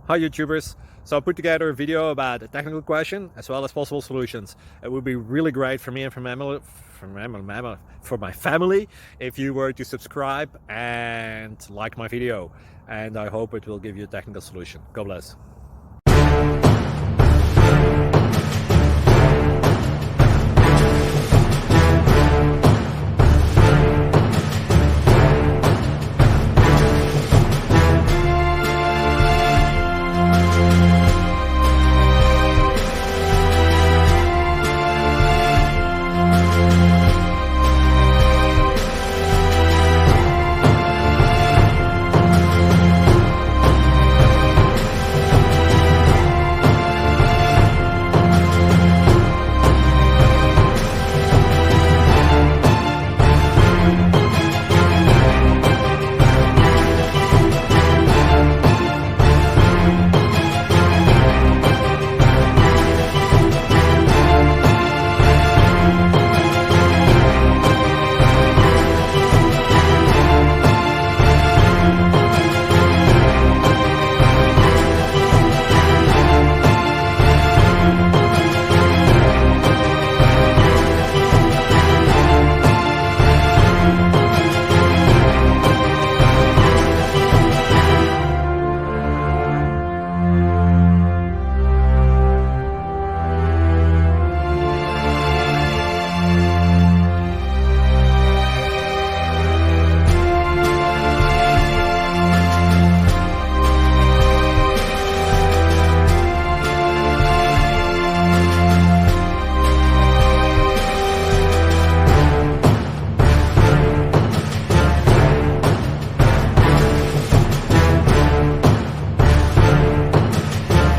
Hi YouTubers! So I put together a video about a technical question as well as possible solutions. It would be really great for me and for my family if you were to subscribe and like my video, and I hope it will give you a technical solution. God bless.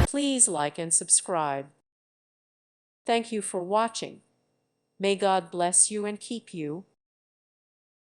Please like and subscribe. Thank you for watching. May God bless you and keep you.